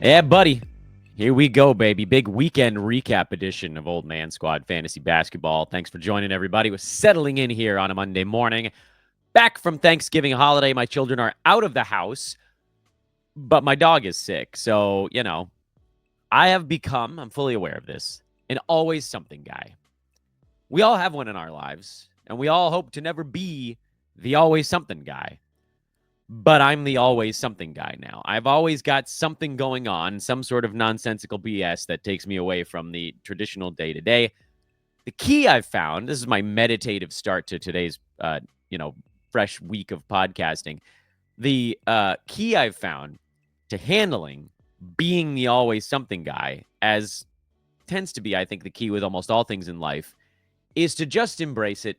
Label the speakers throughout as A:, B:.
A: Yeah, buddy. Here we go, baby. Big weekend recap edition of Old Man Squad Fantasy Basketball. Thanks for joining, everybody. We're settling in here on a Monday morning. Back from Thanksgiving holiday. My children are out of the house, but my dog is sick. So, I have become, I'm fully aware of this, an always something guy. We all have one in our lives, and we all hope to never be the always something guy. But I'm the always something guy now. I've always got something going on, some sort of nonsensical BS that takes me away from the traditional day-to-day. The key I've found, this is my meditative start to today's, fresh week of podcasting. The key I've found to handling being the always something guy, as tends to be, I think, the key with almost all things in life, is to just embrace it.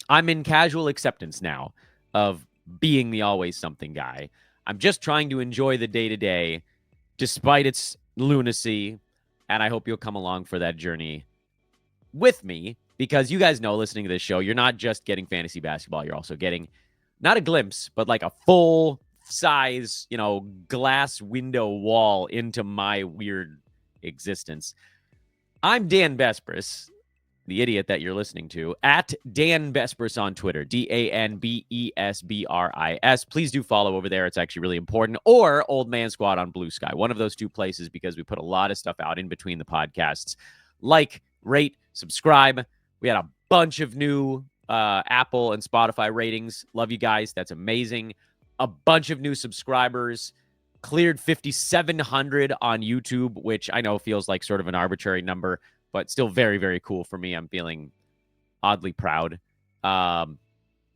A: I'm in casual acceptance now of being the always something guy. I'm just trying to enjoy the day-to-day despite its lunacy, and I hope you'll come along for that journey with me, because you guys know, listening to this show, you're not just getting fantasy basketball, you're also getting not a glimpse, but like a full size, glass window wall into my weird existence. I'm Dan Bespris, the idiot that you're listening to, at Dan Bespris on Twitter, DanBesbris. Please do follow over there. It's actually really important. Or Old Man Squad on Blue Sky, one of those two places, because we put a lot of stuff out in between the podcasts. Like, rate, subscribe. We had a bunch of new Apple and Spotify ratings. Love you guys. That's amazing. A bunch of new subscribers. Cleared 5,700 on YouTube, which I know feels like sort of an arbitrary number, but still very, very cool for me. I'm feeling oddly proud. And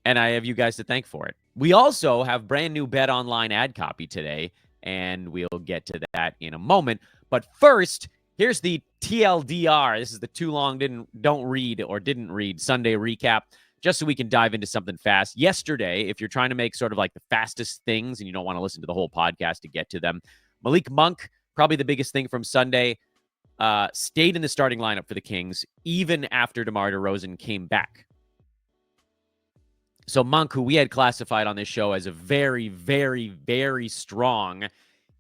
A: I have you guys to thank for it. We also have brand new Bet Online ad copy today, and we'll get to that in a moment. But first, here's the TLDR. This is the too long didn't read Sunday recap, just so we can dive into something fast. Yesterday, if you're trying to make sort of like the fastest things and you don't want to listen to the whole podcast to get to them, Malik Monk, probably the biggest thing from Sunday, stayed in the starting lineup for the Kings even after DeMar DeRozan came back. So Monk, who we had classified on this show as a very, very, very strong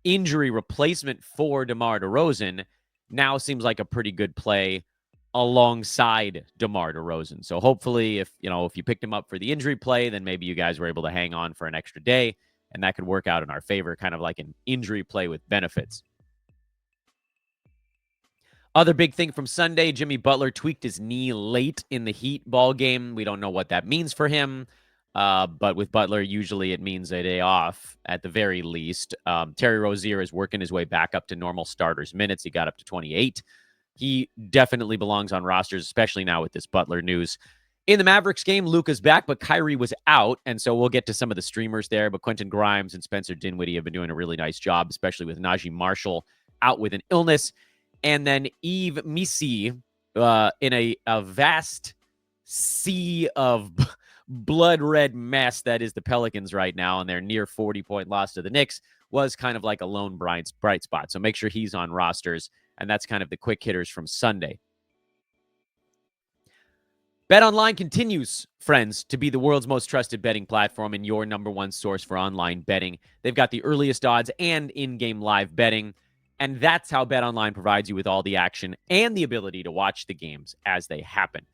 A: injury replacement for DeMar DeRozan, now seems like a pretty good play alongside DeMar DeRozan. So hopefully if you picked him up for the injury play, then maybe you guys were able to hang on for an extra day, and that could work out in our favor, kind of like an injury play with benefits. Other big thing from Sunday, Jimmy Butler tweaked his knee late in the Heat ball game. We don't know what that means for him, but with Butler, usually it means a day off at the very least. Terry Rozier is working his way back up to normal starters minutes. He got up to 28. He definitely belongs on rosters, especially now with this Butler news. In the Mavericks game, Luka's back, but Kyrie was out, and so we'll get to some of the streamers there. But Quentin Grimes and Spencer Dinwiddie have been doing a really nice job, especially with Najee Marshall out with an illness. And then Missi, in a vast sea of blood red mess that is the Pelicans right now, and their near 40-point loss to the Knicks was kind of like a lone bright spot. So make sure he's on rosters, and that's kind of the quick hitters from Sunday. BetOnline continues, friends, to be the world's most trusted betting platform and your number one source for online betting. They've got the earliest odds and in-game live betting. And that's how BetOnline provides you with all the action and the ability to watch the games as they happen.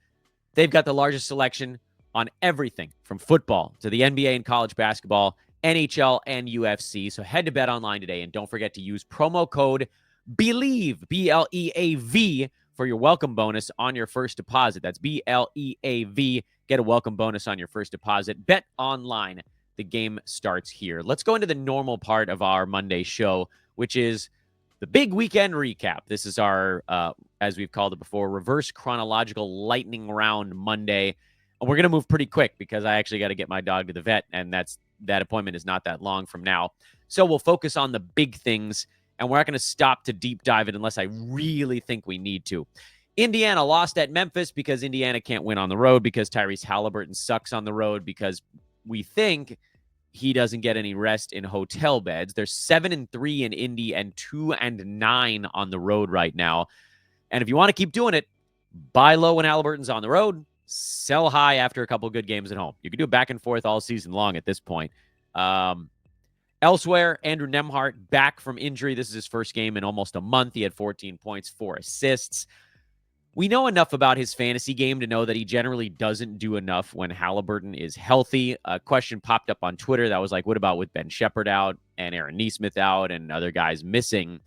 A: They've got the largest selection on everything from football to the NBA and college basketball, NHL and UFC. So head to BetOnline today and don't forget to use promo code BELIEVE, BLEAV, for your welcome bonus on your first deposit. That's BLEAV. Get a welcome bonus on your first deposit. BetOnline. The game starts here. Let's go into the normal part of our Monday show, which is the big weekend recap. This is our, as we've called it before, reverse chronological lightning round Monday. And we're going to move pretty quick because I actually got to get my dog to the vet, and that appointment is not that long from now. So we'll focus on the big things, and we're not going to stop to deep dive it unless I really think we need to. Indiana lost at Memphis because Indiana can't win on the road, because Tyrese Halliburton sucks on the road, because we think he doesn't get any rest in hotel beds. They're 7-3 in Indy and 2-9 on the road right now. And if you want to keep doing it, buy low when Halliburton's on the road, sell high after a couple good games at home. You can do it back and forth all season long at this point. Elsewhere, Andrew Nembhard back from injury. This is his first game in almost a month. He had 14 points, 4 assists. We know enough about his fantasy game to know that he generally doesn't do enough when Halliburton is healthy. A question popped up on Twitter that was like, what about with Ben Shepherd out and Aaron Nesmith out and other guys missing?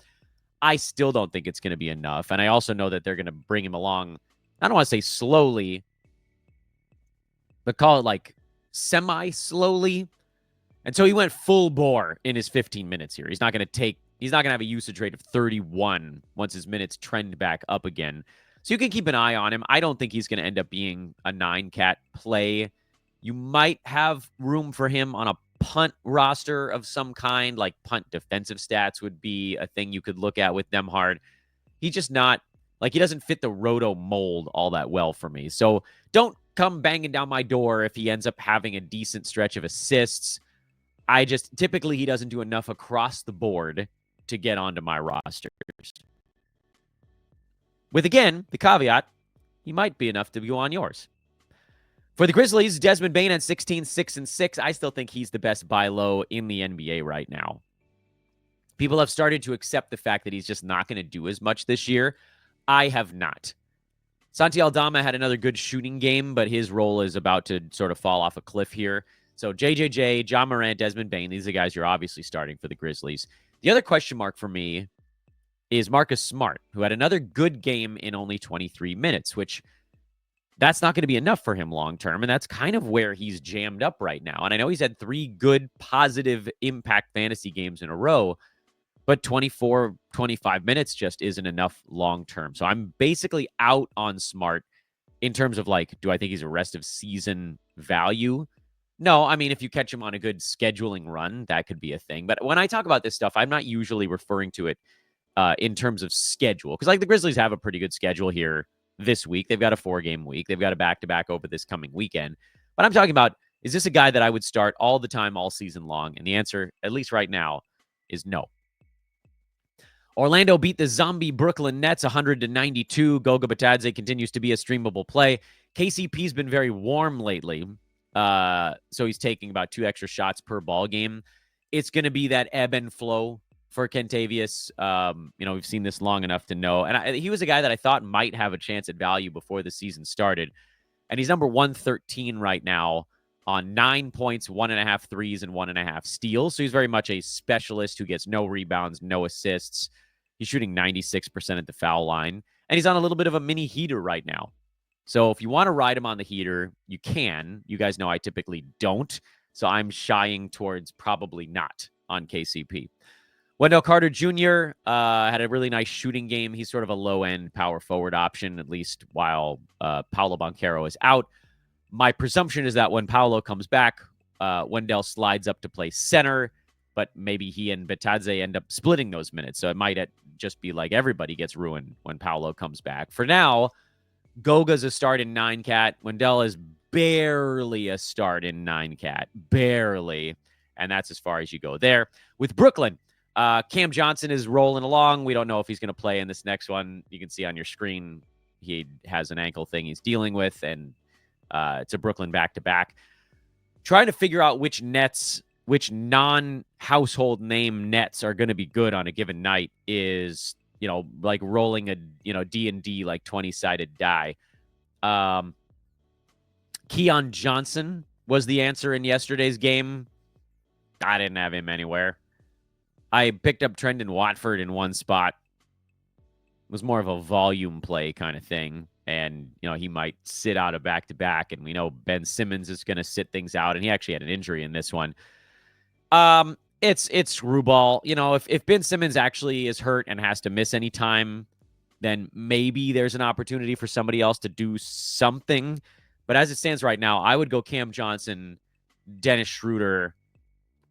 A: I still don't think it's going to be enough. And I also know that they're going to bring him along, I don't want to say slowly, but call it like semi-slowly. And so he went full bore in his 15 minutes here. He's not going to have a usage rate of 31 once his minutes trend back up again. So you can keep an eye on him. I don't think he's going to end up being a 9-cat play. You might have room for him on a punt roster of some kind, like punt defensive stats would be a thing you could look at with Nembhard. He's just not, like, he doesn't fit the roto mold all that well for me. So don't come banging down my door if he ends up having a decent stretch of assists. Typically he doesn't do enough across the board to get onto my rosters. With, again, the caveat, he might be enough to go on yours. For the Grizzlies, Desmond Bane at 16, 6, and 6. I still think he's the best buy low in the NBA right now. People have started to accept the fact that he's just not going to do as much this year. I have not. Santi Aldama had another good shooting game, but his role is about to sort of fall off a cliff here. So JJJ, John Morant, Desmond Bane, these are the guys you're obviously starting for the Grizzlies. The other question mark for me is Marcus Smart, who had another good game in only 23 minutes, which that's not going to be enough for him long term. And that's kind of where he's jammed up right now. And I know he's had 3 good, positive impact fantasy games in a row, but 24, 25 minutes just isn't enough long term. So I'm basically out on Smart in terms of, like, do I think he's a rest of season value? No, I mean, if you catch him on a good scheduling run, that could be a thing. But when I talk about this stuff, I'm not usually referring to it in terms of schedule. Because, like, the Grizzlies have a pretty good schedule here this week. They've got a 4-game week. They've got a back-to-back over this coming weekend. But I'm talking about, is this a guy that I would start all the time, all season long? And the answer, at least right now, is no. Orlando beat the zombie Brooklyn Nets 100-92. Goga Bitadze continues to be a streamable play. KCP's been very warm lately. So he's taking about 2 extra shots per ball game. It's going to be that ebb and flow for Kentavious. We've seen this long enough to know. And he was a guy that I thought might have a chance at value before the season started. And he's number 113 right now on 9 points, 1.5 threes, and 1.5 steals. So he's very much a specialist who gets no rebounds, no assists. He's shooting 96% at the foul line. And he's on a little bit of a mini heater right now. So if you want to ride him on the heater, you can. You guys know I typically don't. So I'm shying towards probably not on KCP. Wendell Carter Jr. Had a really nice shooting game. He's sort of a low-end power forward option, at least while Paolo Banchero is out. My presumption is that when Paolo comes back, Wendell slides up to play center, but maybe he and Bitadze end up splitting those minutes. So it might just be like everybody gets ruined when Paolo comes back. For now, Goga's a start in 9-cat. Wendell is barely a start in 9-cat. Barely. And that's as far as you go there. With Brooklyn, Cam Johnson is rolling along. We don't know if he's going to play in this next one. You can see on your screen he has an ankle thing he's dealing with, and it's a Brooklyn back-to-back. Trying to figure out which non-household name Nets are going to be good on a given night is, like rolling a, D&D, like 20-sided die. Keon Johnson was the answer in yesterday's game. I didn't have him anywhere. I picked up Trendon Watford in one spot. It was more of a volume play kind of thing. And, he might sit out a back-to-back. And we know Ben Simmons is going to sit things out. And he actually had an injury in this one. It's screwball. If Ben Simmons actually is hurt and has to miss any time, then maybe there's an opportunity for somebody else to do something. But as it stands right now, I would go Cam Johnson, Dennis Schroeder,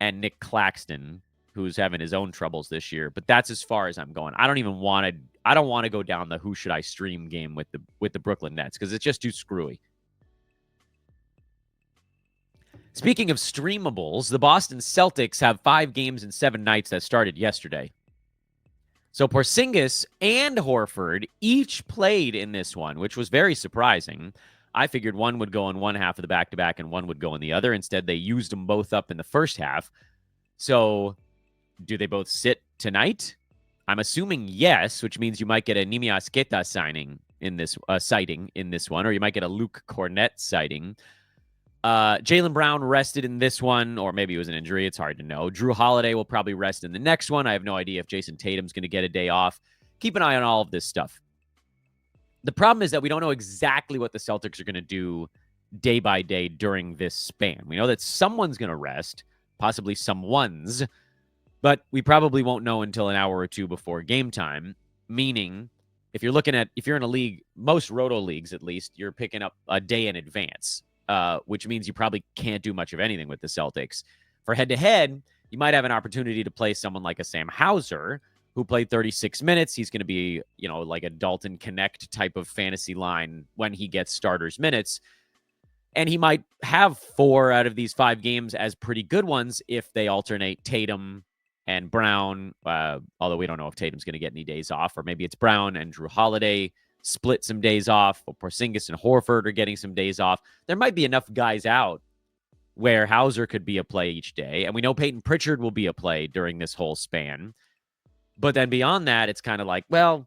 A: and Nick Claxton, who's having his own troubles this year. But that's as far as I'm going. I don't want to go down the who should I stream game with the Brooklyn Nets because it's just too screwy. Speaking of streamables, the Boston Celtics have 5 games in 7 nights that started yesterday. So Porzingis and Horford each played in this one, which was very surprising. I figured one would go in one half of the back-to-back and one would go in the other. Instead, they used them both up in the first half. So do they both sit tonight? I'm assuming yes, which means you might get a Nimi Asqueta sighting in this one, or you might get a Luke Cornett sighting. Jaylen Brown rested in this one, or maybe it was an injury. It's hard to know. Drew Holiday will probably rest in the next one. I have no idea if Jason Tatum's going to get a day off. Keep an eye on all of this stuff. The problem is that we don't know exactly what the Celtics are going to do day by day during this span. We know that someone's going to rest, possibly someone's, but we probably won't know until an hour or two before game time, meaning if you're in a league, most roto leagues at least, you're picking up a day in advance, which means you probably can't do much of anything with the Celtics. For head-to-head, you might have an opportunity to play someone like a Sam Hauser, who played 36 minutes. He's going to be, like a Dalton Connect type of fantasy line when he gets starters minutes. And he might have 4 out of these 5 games as pretty good ones if they alternate Tatum and Brown, although we don't know if Tatum's going to get any days off, or maybe it's Brown and Drew Holiday split some days off, or Porzingis and Horford are getting some days off. There might be enough guys out where Hauser could be a play each day. And we know Peyton Pritchard will be a play during this whole span. But then beyond that, it's kind of like, well,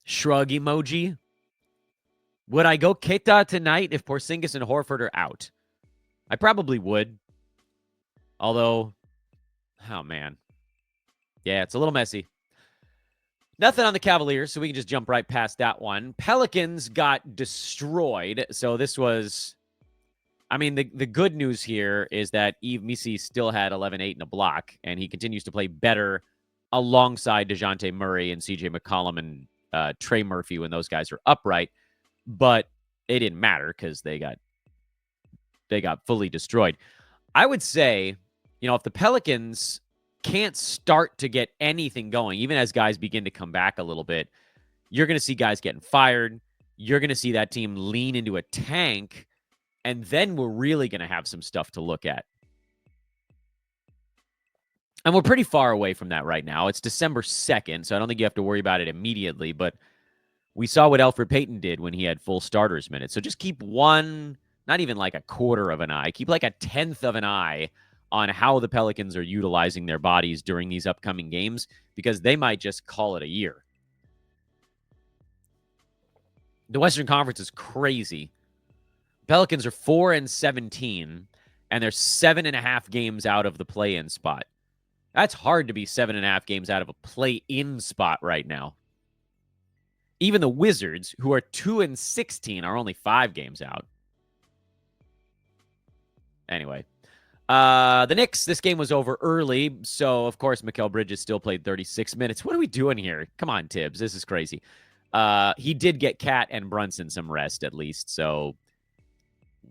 A: shrug emoji. Would I go Keita tonight if Porzingis and Horford are out? I probably would. Although, oh man. Yeah, it's a little messy. Nothing on the Cavaliers, so we can just jump right past that one. Pelicans got destroyed. So this was, the good news here is that Yves Missi still had 11-8 in a block, and he continues to play better alongside DeJounte Murray and CJ McCollum and Trey Murphy when those guys are upright. But it didn't matter because they got fully destroyed. I would say, if the Pelicans can't start to get anything going, even as guys begin to come back a little bit, you're going to see guys getting fired. You're going to see that team lean into a tank. And then we're really going to have some stuff to look at. And we're pretty far away from that right now. It's December 2nd, so I don't think you have to worry about it immediately. But we saw what Elfrid Payton did when he had full starters minutes. So just keep one, not even like a quarter of an eye, keep like a 1/10 of an eye on how the Pelicans are utilizing their bodies during these upcoming games, because they might just call it a year. The Western Conference is crazy. Pelicans are 4-17, and they're 7.5 games out of the play-in spot. That's hard to be 7.5 games out of a play-in spot right now. Even the Wizards, who are 2-16, are only 5 games out. Anyway, the Knicks, this game was over early, so of course Mikal Bridges still played 36 minutes. What are we doing here? Come on, Tibbs, this is crazy. He did get Cat and Brunson some rest at least, so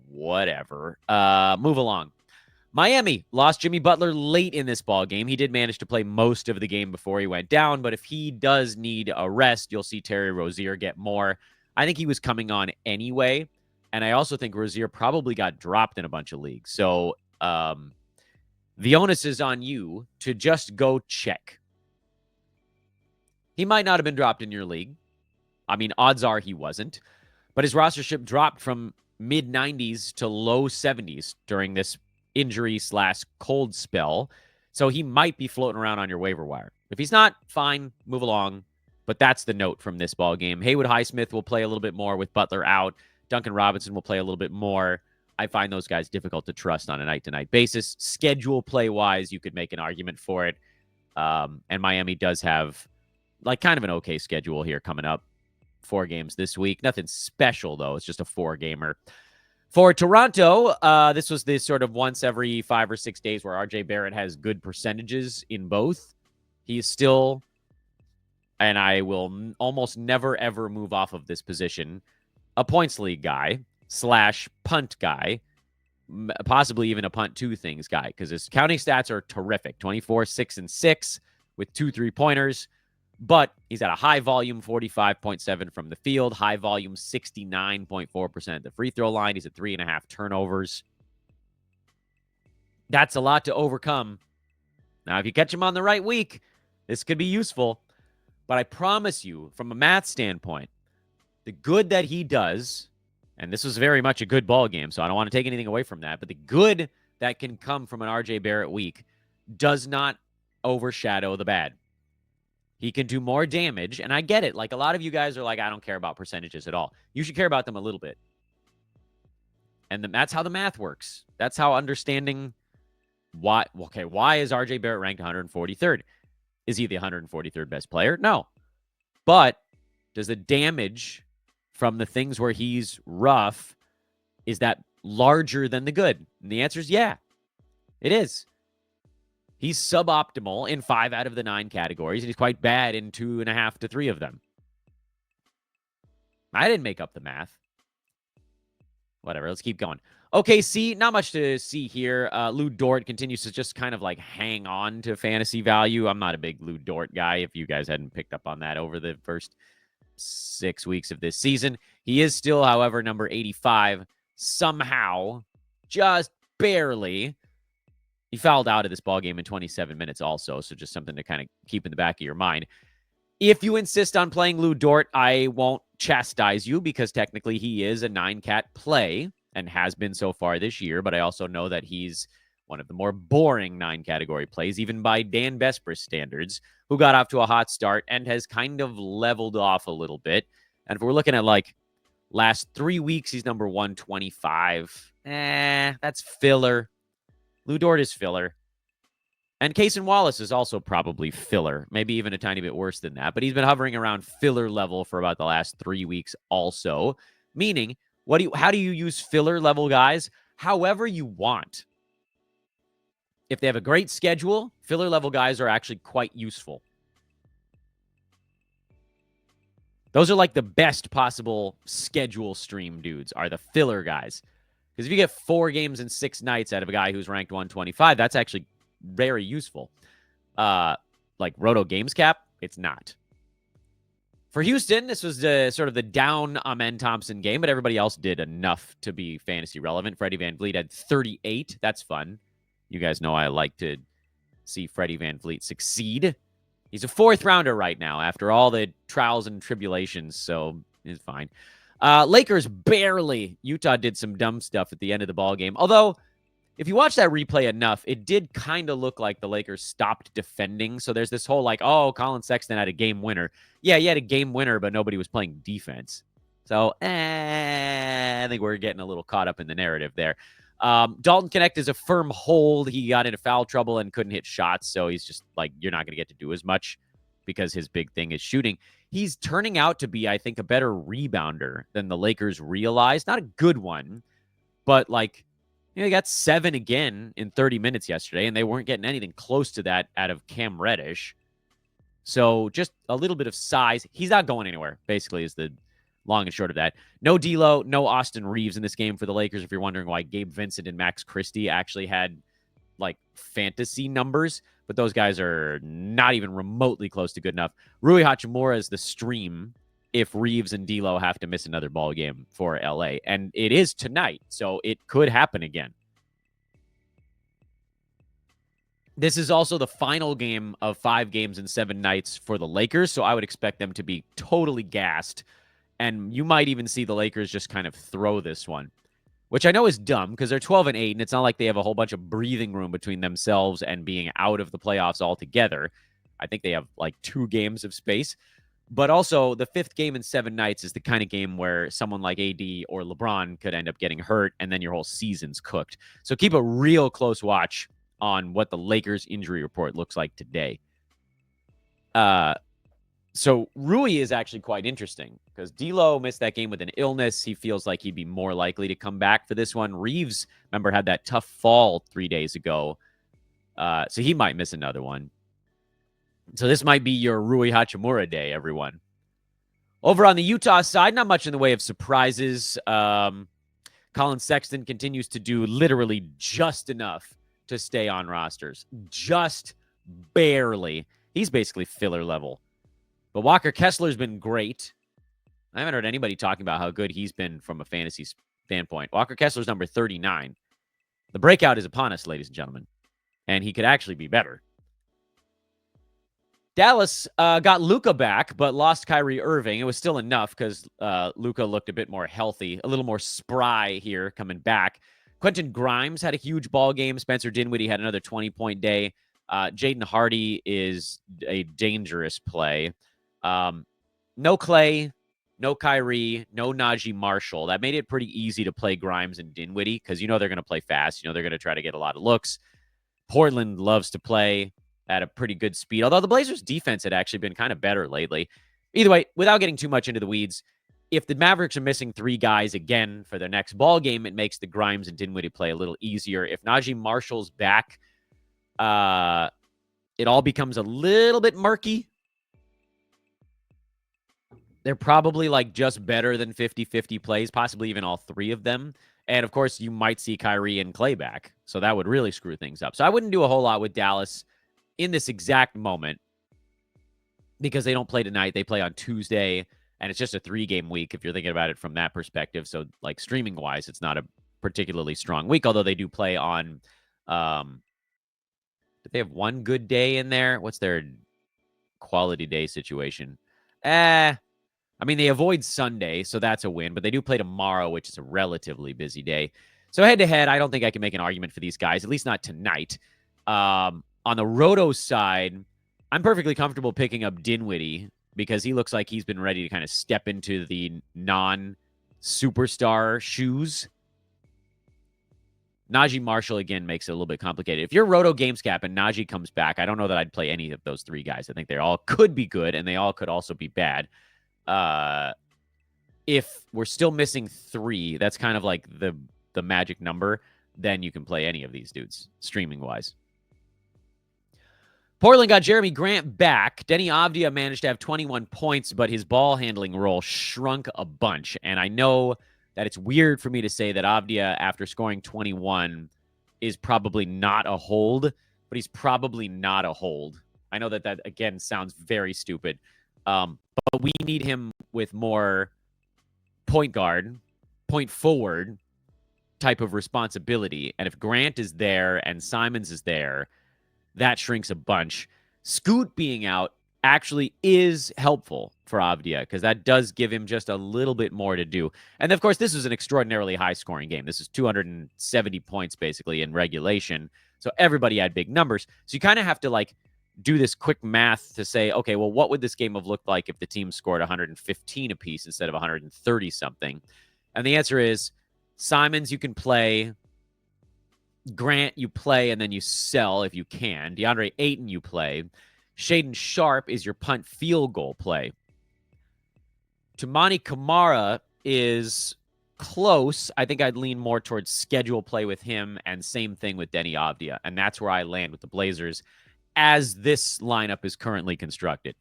A: whatever. Move along. Miami lost Jimmy Butler late in this ball game. He did manage to play most of the game before he went down, but if he does need a rest, you'll see Terry Rozier get more. I think he was coming on anyway, and I also think Rozier probably got dropped in a bunch of leagues. So the onus is on you to just go check. He might not have been dropped in your league. Odds are he wasn't, but his rostership dropped from mid-90s to low 70s during this injury/cold spell. So he might be floating around on your waiver wire. If he's not, fine, move along. But that's the note from this ball game. Haywood Highsmith will play a little bit more with Butler out. Duncan Robinson will play a little bit more. I find those guys difficult to trust on a night-to-night basis. Schedule play-wise, you could make an argument for it. And Miami does have kind of an okay schedule here coming up. 4 games this week. Nothing special, though. It's just a 4-gamer. For Toronto, this was the sort of once every 5 or 6 days where RJ Barrett has good percentages in both. He's still, and I will almost never, ever move off of this position, a points league guy / punt guy, possibly even a punt 2 things guy, because his counting stats are terrific. 24, 6, and 6 with 2 3-pointers. But he's at a high volume, 45.7 from the field, high volume, 69.4% at the free throw line. He's at 3.5 turnovers. That's a lot to overcome. Now, if you catch him on the right week, this could be useful. But I promise you, from a math standpoint, the good that he does And this was very much a good ball game, so I don't want to take anything away from that. But the good that can come from an RJ Barrett week does not overshadow the bad. He can do more damage, and I get it. Like, a lot of you guys are like, I don't care about percentages at all. You should care about them a little bit. And that's how the math works. That's how understanding why is RJ Barrett ranked 143rd? Is he the 143rd best player? No. But does the damage from the things where he's rough, is that larger than the good? And the answer is yeah, it is. He's suboptimal in 5 out of the 9 categories, and he's quite bad in 2.5 to 3 of them. I didn't make up the math. Whatever, let's keep going. OKC, not much to see here. Lou Dort continues to just kind of like hang on to fantasy value. I'm not a big Lou Dort guy, if you guys hadn't picked up on that over the first 6 weeks of this season. He is still, however, number 85. Somehow, just barely. He fouled out of this ballgame in 27 minutes also, so just something to kind of keep in the back of your mind. If you insist on playing Lou Dort, I won't chastise you because technically he is a 9-cat play and has been so far this year, but I also know that he's one of the more boring 9-category plays, even by Dan Besbris standards, who got off to a hot start and has kind of leveled off a little bit. And if we're looking at like last 3 weeks, he's number 125. That's filler. Lou Dort is filler. And Cason Wallace is also probably filler, maybe even a tiny bit worse than that. But he's been hovering around filler level for about the last 3 weeks also. Meaning, how do you use filler level guys? However you want. If they have a great schedule, filler level guys are actually quite useful. Those are like the best possible schedule stream dudes, are the filler guys. Because if you get 4 games in 6 nights out of a guy who's ranked 125, that's actually very useful. Like Roto Games Cap, it's not. For Houston, this was sort of the down Amen Thompson game, but everybody else did enough to be fantasy relevant. Freddie VanVleet had 38. That's fun. You guys know I like to see Freddie VanVleet succeed. He's a 4th rounder right now after all the trials and tribulations, so it's fine. Lakers barely. Utah did some dumb stuff at the end of the ball game. Although, if you watch that replay enough, it did kind of look like the Lakers stopped defending. So there's this whole like, oh, Colin Sexton had a game winner. Yeah, he had a game winner, but nobody was playing defense. So I think we're getting a little caught up in the narrative there. Dalton Connect is a firm hold. He got into foul trouble and couldn't hit shots. So he's just like, you're not going to get to do as much because his big thing is shooting. He's turning out to be, I think, a better rebounder than the Lakers realized. Not a good one, but like, he got 7 again in 30 minutes yesterday, and they weren't getting anything close to that out of Cam Reddish. So just a little bit of size. He's not going anywhere, basically, is the long and short of that. No D'Lo, no Austin Reeves in this game for the Lakers, if you're wondering why Gabe Vincent and Max Christie actually had, like, fantasy numbers. But those guys are not even remotely close to good enough. Rui Hachimura is the stream if Reeves and D'Lo have to miss another ball game for LA. And it is tonight, so it could happen again. This is also the final game of 5 games in 7 nights for the Lakers, so I would expect them to be totally gassed. And you might even see the Lakers just kind of throw this one, which I know is dumb because they're 12-8, and it's not like they have a whole bunch of breathing room between themselves and being out of the playoffs altogether. I think they have like 2 games of space. But also, the 5th game in 7 nights is the kind of game where someone like AD or LeBron could end up getting hurt, and then your whole season's cooked. So keep a real close watch on what the Lakers injury report looks like today. So Rui is actually quite interesting because D'Lo missed that game with an illness. He feels like he'd be more likely to come back for this one. Reeves, remember, had that tough fall 3 days ago. So he might miss another one. So this might be your Rui Hachimura day, everyone. Over on the Utah side, not much in the way of surprises. Colin Sexton continues to do literally just enough to stay on rosters. Just barely. He's basically filler level. But Walker Kessler's been great. I haven't heard anybody talking about how good he's been from a fantasy standpoint. Walker Kessler's number 39. The breakout is upon us, ladies and gentlemen. And he could actually be better. Dallas got Luka back, but lost Kyrie Irving. It was still enough because Luka looked a bit more healthy, a little more spry here coming back. Quentin Grimes had a huge ball game. Spencer Dinwiddie had another 20-point day. Jaden Hardy is a dangerous play. No Clay, no Kyrie, no Najee Marshall. That made it pretty easy to play Grimes and Dinwiddie because you know they're going to play fast. You know they're going to try to get a lot of looks. Portland loves to play at a pretty good speed, although the Blazers' defense had actually been kind of better lately. Either way, without getting too much into the weeds, if the Mavericks are missing 3 guys again for their next ball game, it makes the Grimes and Dinwiddie play a little easier. If Najee Marshall's back, it all becomes a little bit murky. They're probably like just better than 50-50 plays, possibly even all 3 of them. And of course, you might see Kyrie and Clay back. So that would really screw things up. So I wouldn't do a whole lot with Dallas in this exact moment because they don't play tonight. They play on Tuesday, and it's just a 3-game week if you're thinking about it from that perspective. So like streaming wise, it's not a particularly strong week, although they do play on, do they have one good day in there? What's their quality day situation? I mean, they avoid Sunday, so that's a win, but they do play tomorrow, which is a relatively busy day. So head-to-head, I don't think I can make an argument for these guys, at least not tonight. On the Roto side, I'm perfectly comfortable picking up Dinwiddie because he looks like he's been ready to kind of step into the non-superstar shoes. Najee Marshall, again, makes it a little bit complicated. If you're Roto Games Cap and Najee comes back, I don't know that I'd play any of those 3 guys. I think they all could be good, and they all could also be bad. If we're still missing 3, that's kind of like the magic number, then you can play any of these dudes, streaming-wise. Portland got Jeremy Grant back. Denny Avdia managed to have 21 points, but his ball handling role shrunk a bunch. And I know that it's weird for me to say that Avdia, after scoring 21, is probably not a hold, but he's probably not a hold. I know that again, sounds very stupid. But we need him with more point guard, point forward type of responsibility. And if Grant is there and Simons is there, that shrinks a bunch. Scoot being out actually is helpful for Avdia because that does give him just a little bit more to do. And of course, this was an extraordinarily high-scoring game. This is 270 points basically in regulation. So everybody had big numbers. So you kind of have to like do this quick math to say, okay, well, what would this game have looked like if the team scored 115 apiece instead of 130 something? And the answer is Simons, you can play. Grant, you play and then you sell if you can. DeAndre Ayton, you play. Shaedon Sharpe is your punt field goal play. Toumani Camara is close. I think I'd lean more towards schedule play with him, and same thing with Denny Avdia. And that's where I land with the Blazers as this lineup is currently constructed.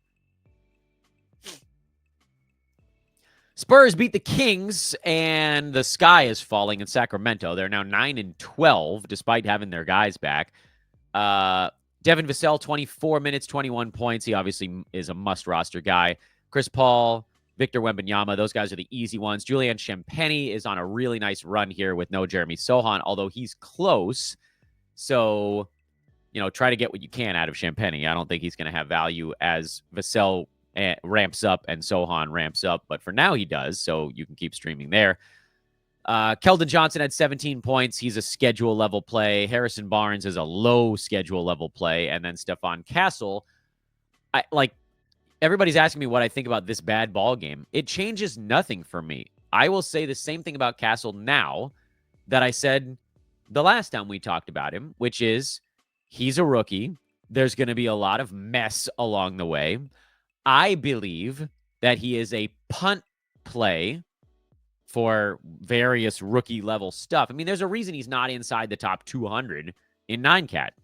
A: Spurs beat the Kings, and the sky is falling in Sacramento. They're now 9-12, despite having their guys back. Devin Vassell, 24 minutes, 21 points. He obviously is a must-roster guy. Chris Paul, Victor Wembanyama, those guys are the easy ones. Julian Champagnie is on a really nice run here with no Jeremy Sohan, although he's close. So, you know, try to get what you can out of Champagnie. I don't think he's going to have value as Vassell ramps up and Sohan ramps up, but for now he does, so you can keep streaming there. Keldon Johnson had 17 points. He's a schedule level play. Harrison Barnes is a low schedule level play, and then Stephon Castle. Everybody's asking me what I think about this bad ball game. It changes nothing for me. I will say the same thing about Castle now that I said the last time we talked about him, which is he's a rookie. There's going to be a lot of mess along the way. I believe that he is a punt play for various rookie level stuff. I mean, there's a reason he's not inside the top 200 in 9-cat.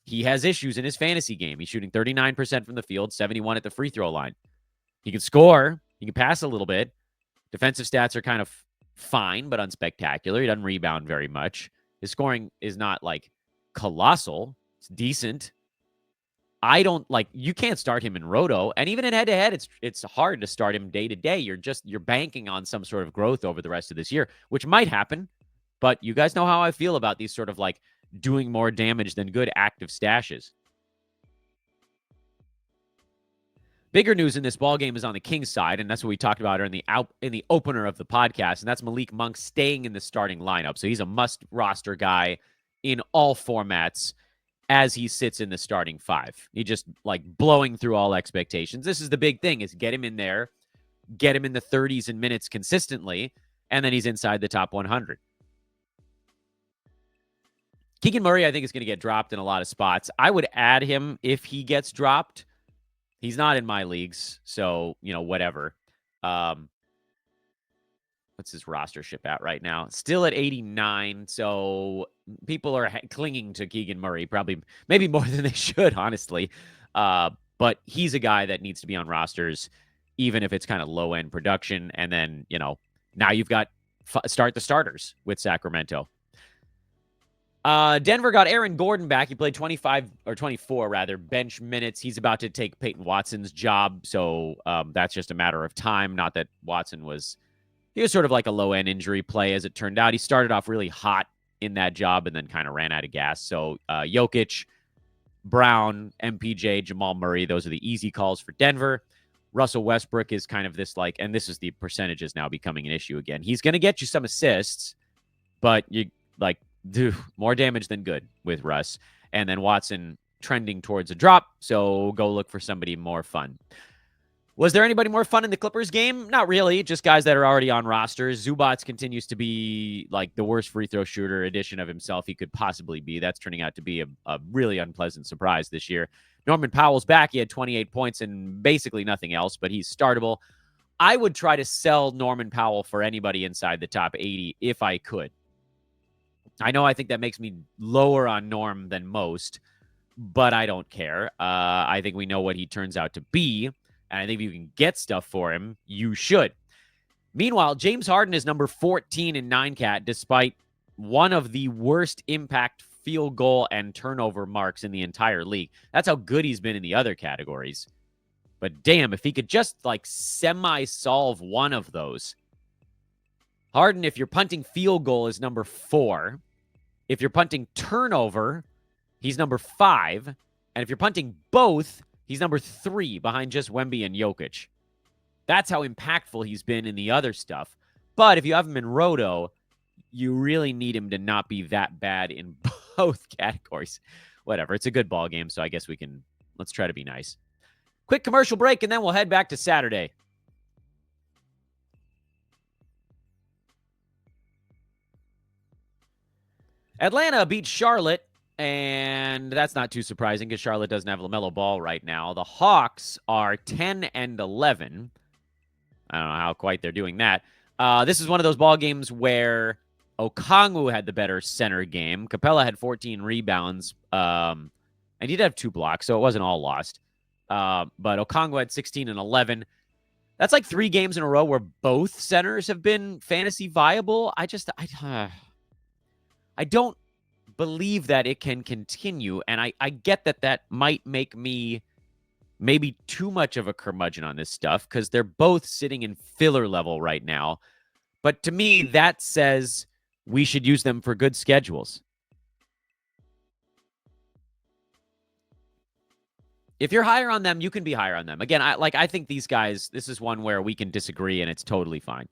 A: He has issues in his fantasy game. He's shooting 39% from the field, 71 at the free throw line. He can score. He can pass a little bit. Defensive stats are kind of fine, but unspectacular. He doesn't rebound very much. His scoring is not like colossal. It's decent. You can't start him in Roto, and even in head-to-head, it's hard to start him day-to-day. You're banking on some sort of growth over the rest of this year, which might happen, but you guys know how I feel about these sort of like doing more damage than good active stashes. Bigger news in this ball game is on the Kings side, and that's what we talked about in the opener of the podcast, and that's Malik Monk staying in the starting lineup. So he's a must-roster guy in all formats as he sits in the starting five. He just blowing through all expectations. This is the big thing, is get him in there, get him in the 30s and minutes consistently, and then he's inside the top 100. Keegan Murray, I think, is going to get dropped in a lot of spots. I would add him if he gets dropped. He's not in my leagues, so, whatever. What's his rostership at right now? Still at 89, so people are clinging to Keegan Murray, maybe more than they should, honestly. But he's a guy that needs to be on rosters, even if it's kind of low-end production. And then, now you've got start the starters with Sacramento. Denver got Aaron Gordon back. He played 24 bench minutes. He's about to take Peyton Watson's job, so that's just a matter of time. Not that Watson was sort of like a low-end injury play, as it turned out. He started off really hot in that job and then kind of ran out of gas. So Jokic, Brown, MPJ, Jamal Murray, those are the easy calls for Denver. Russell Westbrook is kind of this and this is the percentages now becoming an issue again. He's going to get you some assists, but you do more damage than good with Russ. And then Watson trending towards a drop, so go look for somebody more fun. Was there anybody more fun in the Clippers game? Not really, just guys that are already on rosters. Zubats continues to be the worst free throw shooter edition of himself he could possibly be. That's turning out to be a really unpleasant surprise this year. Norman Powell's back. He had 28 points and basically nothing else, but he's startable. I would try to sell Norman Powell for anybody inside the top 80 if I could. I know I think that makes me lower on Norm than most, but I don't care. I think we know what he turns out to be, and I think if you can get stuff for him, you should. Meanwhile, James Harden is number 14 in 9-cat, despite one of the worst impact field goal and turnover marks in the entire league. That's how good he's been in the other categories. But damn, if he could just semi-solve one of those. Harden, if you're punting field goal, is number 4. If you're punting turnover, he's number 5. And if you're punting both, he's number 3 behind just Wemby and Jokic. That's how impactful he's been in the other stuff. But if you have him in Roto, you really need him to not be that bad in both categories. Whatever. It's a good ball game, so I guess let's try to be nice. Quick commercial break, and then we'll head back to Saturday. Atlanta beat Charlotte, and that's not too surprising because Charlotte doesn't have LaMelo Ball right now. The Hawks are 10-11. I don't know how quite they're doing that. This is one of those ball games where Okongwu had the better center game. Capella had 14 rebounds, and he did have 2 blocks, so it wasn't all lost. But Okongwu had 16 and 11. That's 3 games in a row where both centers have been fantasy viable. I don't believe that it can continue, and I get that might make me maybe too much of a curmudgeon on this stuff because they're both sitting in filler level right now. But to me, that says we should use them for good schedules. If you're higher on them, you can be higher on them. Again, I think these guys, this is one where we can disagree, and it's totally fine.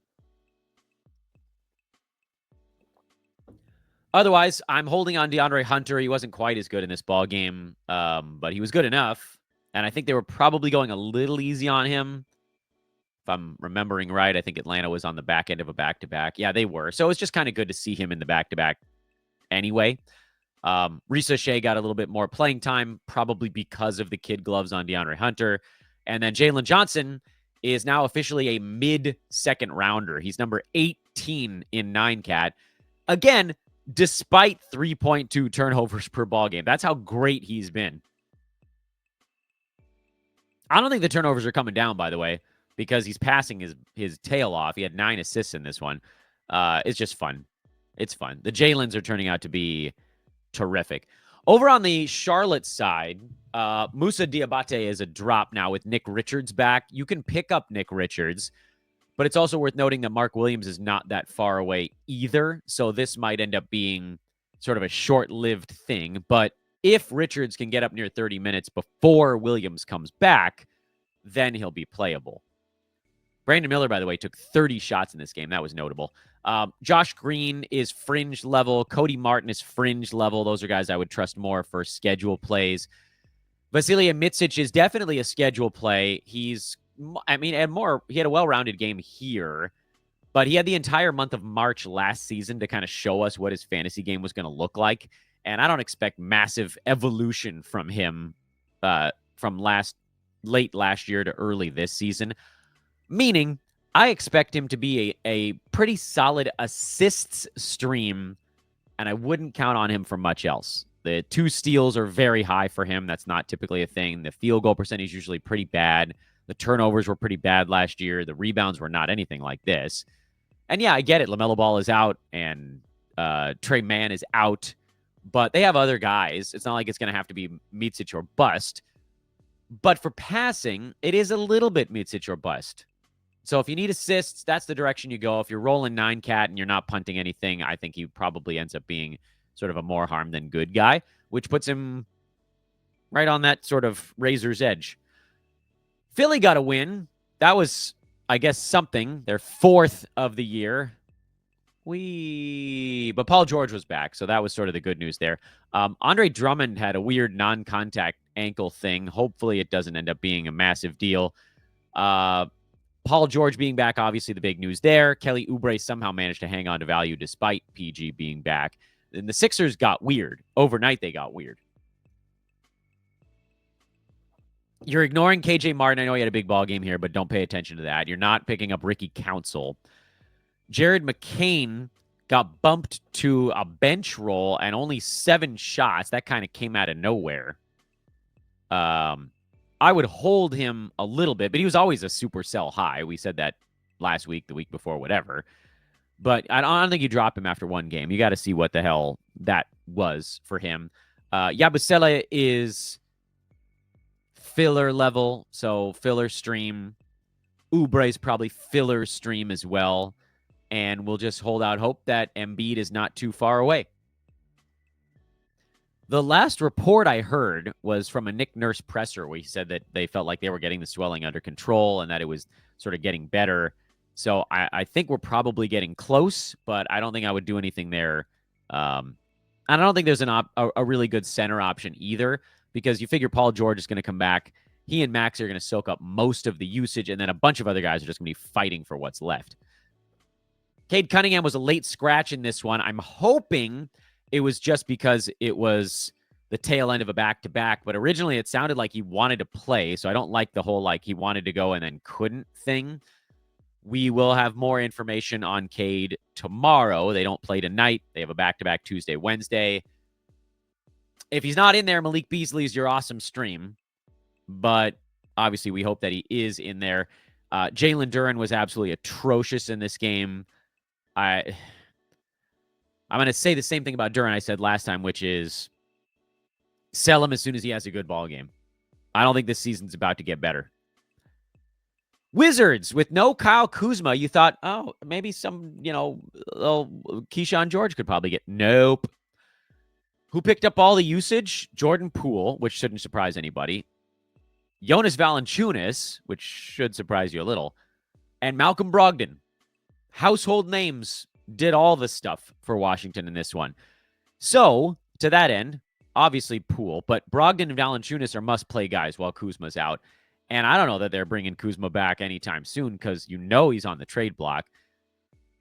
A: Otherwise, I'm holding on DeAndre Hunter. He wasn't quite as good in this ball game, but he was good enough. And I think they were probably going a little easy on him. If I'm remembering right, I think Atlanta was on the back end of a back-to-back. Yeah, they were. So it was just kind of good to see him in the back-to-back anyway. Risa Shea got a little bit more playing time, probably because of the kid gloves on DeAndre Hunter. And then Jalen Johnson is now officially a mid-second rounder. He's number 18 in 9-cat. Again, despite 3.2 turnovers per ball game. That's how great he's been. I don't think the turnovers are coming down, by the way, because he's passing his tail off. He had 9 assists in this one. It's just fun. It's fun. The Jalen's are turning out to be terrific. Over on the Charlotte side, Moussa Diabate is a drop now with Nick Richards back. You can pick up Nick Richards, but it's also worth noting that Mark Williams is not that far away either. So this might end up being sort of a short-lived thing. But if Richards can get up near 30 minutes before Williams comes back, then he'll be playable. Brandon Miller, by the way, took 30 shots in this game. That was notable. Josh Green is fringe level. Cody Martin is fringe level. Those are guys I would trust more for schedule plays. Vasilije Micic is definitely a schedule play. He had a well-rounded game here, but he had the entire month of March last season to kind of show us what his fantasy game was going to look like. And I don't expect massive evolution from him from late last year to early this season. Meaning, I expect him to be a pretty solid assists stream, and I wouldn't count on him for much else. The 2 steals are very high for him. That's not typically a thing. The field goal percentage is usually pretty bad. The turnovers were pretty bad last year. The rebounds were not anything like this. And yeah, I get it. LaMelo Ball is out, and Trey Mann is out, but they have other guys. It's not like it's going to have to be Micic or bust. But for passing, it is a little bit Micic or bust. So if you need assists, that's the direction you go. If you're rolling 9-cat and you're not punting anything, I think he probably ends up being sort of a more harm than good guy, which puts him right on that sort of razor's edge. Philly got a win. That was, I guess, something. Their 4th of the year. But Paul George was back, so that was sort of the good news there. Andre Drummond had a weird non-contact ankle thing. Hopefully it doesn't end up being a massive deal. Paul George being back, obviously the big news there. Kelly Oubre somehow managed to hang on to value despite PG being back. And the Sixers got weird. Overnight, they got weird. You're ignoring KJ Martin. I know he had a big ball game here, but don't pay attention to that. You're not picking up Ricky Council. Jared McCain got bumped to a bench role and only 7 shots. That kind of came out of nowhere. I would hold him a little bit, but he was always a super sell high. We said that last week, the week before, whatever. But I don't think you drop him after one game. You got to see what the hell that was for him. Yabusele is filler level, so filler stream. Oubre is probably filler stream as well. And we'll just hold out hope that Embiid is not too far away. The last report I heard was from a Nick Nurse presser where he said that they felt like they were getting the swelling under control and that it was sort of getting better. So I think we're probably getting close, but I don't think I would do anything there. I don't think there's a really good center option either, because you figure Paul George is going to come back. He and Max are going to soak up most of the usage, and then a bunch of other guys are just going to be fighting for what's left. Cade Cunningham was a late scratch in this one. I'm hoping it was just because it was the tail end of a back-to-back, but originally it sounded like he wanted to play, so I don't like the whole, like, he wanted to go and then couldn't thing. We will have more information on Cade tomorrow. They don't play tonight. They have a back-to-back Tuesday, Wednesday. If he's not in there, Malik Beasley is your awesome stream, but obviously we hope that he is in there. Jalen Duren was absolutely atrocious in this game. I'm going to say the same thing about Duren I said last time, which is sell him as soon as he has a good ball game. I don't think this season's about to get better. Wizards with no Kyle Kuzma. You thought, oh, maybe some, Keyshawn George could probably get. Nope. Who picked up all the usage? Jordan Poole, which shouldn't surprise anybody. Jonas Valanciunas, which should surprise you a little. And Malcolm Brogdon. Household names did all the stuff for Washington in this one. So, to that end, obviously Poole, but Brogdon and Valanciunas are must-play guys while Kuzma's out. And I don't know that they're bringing Kuzma back anytime soon because he's on the trade block.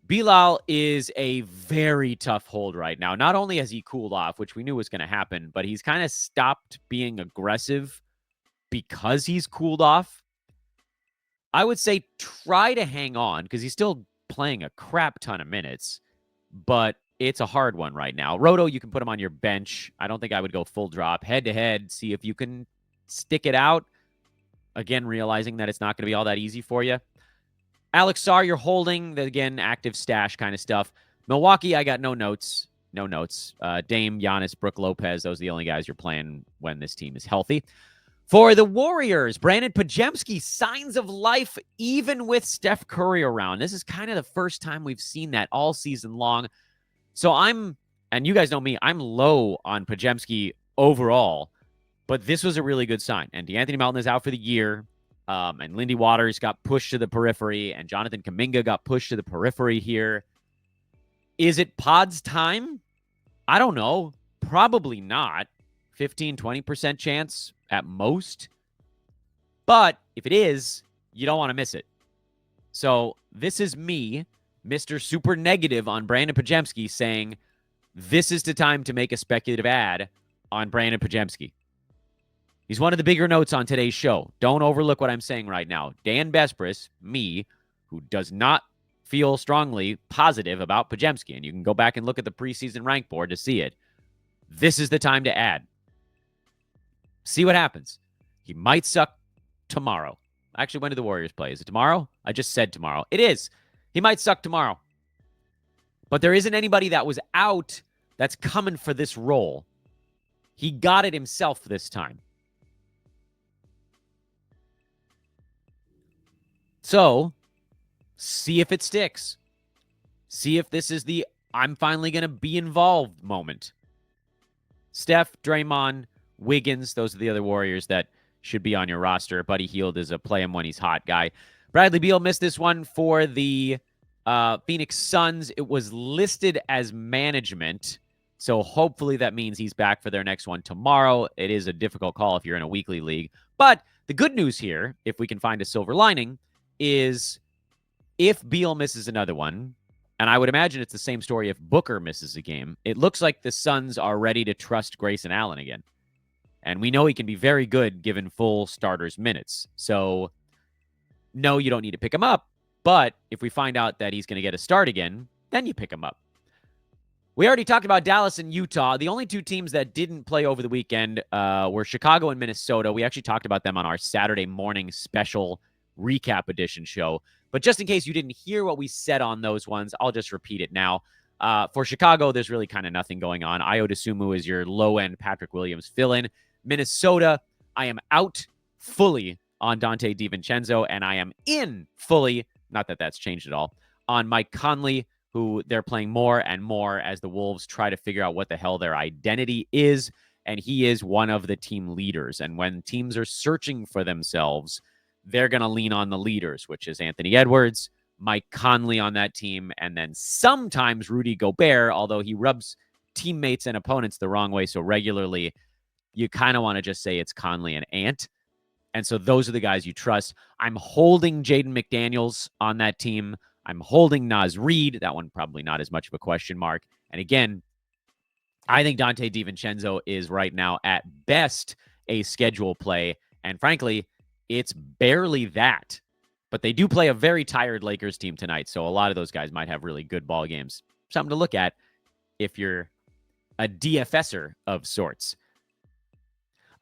A: Bilal is a very tough hold right now. Not only has he cooled off, which we knew was going to happen, but he's kind of stopped being aggressive because he's cooled off. I would say try to hang on because he's still playing a crap ton of minutes, but it's a hard one right now. Roto, you can put him on your bench. I don't think I would go full drop. Head-to-head, see if you can stick it out. Again, realizing that it's not going to be all that easy for you. Alex Sarr, you're holding. Again, active stash kind of stuff. Milwaukee, I got no notes. No notes. Dame, Giannis, Brook Lopez, those are the only guys you're playing when this team is healthy. For the Warriors, Brandon Pajemski, signs of life even with Steph Curry around. This is kind of the first time we've seen that all season long. So and you guys know me, I'm low on Pajemski overall. But this was a really good sign. And DeAnthony Melton is out for the year. And Lindy Waters got pushed to the periphery, and Jonathan Kuminga got pushed to the periphery here. Is it Pod's time? I don't know. Probably not. 15, 20% chance at most. But if it is, you don't want to miss it. So this is me, Mr. Super Negative on Brandon Podziemski, saying this is the time to make a speculative ad on Brandon Podziemski. He's one of the bigger notes on today's show. Don't overlook what I'm saying right now. Dan Bespris, me, who does not feel strongly positive about Podziemski, and you can go back and look at the preseason rank board to see it. This is the time to add. See what happens. He might suck tomorrow. Actually, when do the Warriors play? Is it tomorrow? I just said tomorrow. It is. He might suck tomorrow. But there isn't anybody that was out that's coming for this role. He got it himself this time. So, see if it sticks. See if this is the I'm finally going to be involved moment. Steph, Draymond, Wiggins, those are the other Warriors that should be on your roster. Buddy Hield is a play him when he's hot guy. Bradley Beal missed this one for the Phoenix Suns. It was listed as management, so hopefully that means he's back for their next one tomorrow. It is a difficult call if you're in a weekly league. But the good news here, if we can find a silver lining, is if Beal misses another one, and I would imagine it's the same story if Booker misses a game, it looks like the Suns are ready to trust Grayson Allen again. And we know he can be very good given full starters minutes. So, no, you don't need to pick him up. But if we find out that he's going to get a start again, then you pick him up. We already talked about Dallas and Utah. The only two teams that didn't play over the weekend were Chicago and Minnesota. We actually talked about them on our Saturday morning special recap edition show. But just in case you didn't hear what we said on those ones, I'll just repeat it now. For Chicago, there's really kind of nothing going on. Ayo Dosunmu is your low-end Patrick Williams fill-in. Minnesota, I am out fully on Dante DiVincenzo, and I am in fully, not that that's changed at all, on Mike Conley, who they're playing more and more as the Wolves try to figure out what the hell their identity is, and he is one of the team leaders. And when teams are searching for themselves, they're going to lean on the leaders, which is Anthony Edwards, Mike Conley on that team, and then sometimes Rudy Gobert, although he rubs teammates and opponents the wrong way so regularly, you kind of want to just say it's Conley and Ant. And so those are the guys you trust. I'm holding Jaden McDaniels on that team. I'm holding Naz Reid. That one probably not as much of a question mark. And again, I think Dante DiVincenzo is right now at best a schedule play. And frankly, it's barely that. But they do play a very tired Lakers team tonight. So a lot of those guys might have really good ball games. Something to look at if you're a DFSer of sorts.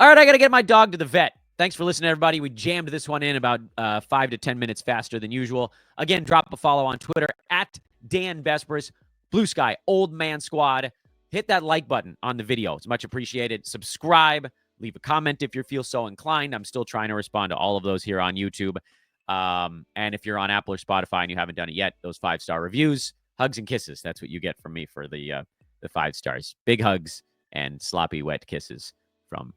A: All right, I got to get my dog to the vet. Thanks for listening, everybody. We jammed this one in about 5 to 10 minutes faster than usual. Again, drop a follow on Twitter at Dan Bespris, Blue Sky, Old Man Squad. Hit that like button on the video. It's much appreciated. Subscribe. Leave a comment if you feel so inclined. I'm still trying to respond to all of those here on YouTube. And if you're on Apple or Spotify and you haven't done it yet, those 5-star reviews, hugs and kisses. That's what you get from me for the 5 stars. Big hugs and sloppy, wet kisses from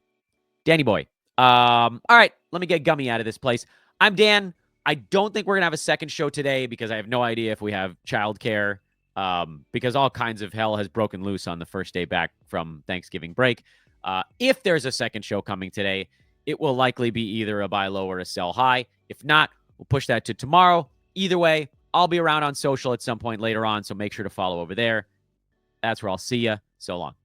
A: Danny Boy. All right, let me get gummy out of this place. I'm Dan. I don't think we're going to have a second show today because I have no idea if we have childcare because all kinds of hell has broken loose on the first day back from Thanksgiving break. If there's a second show coming today, it will likely be either a buy low or a sell high. If not, we'll push that to tomorrow. Either way, I'll be around on social at some point later on, so make sure to follow over there. That's where I'll see you. So long.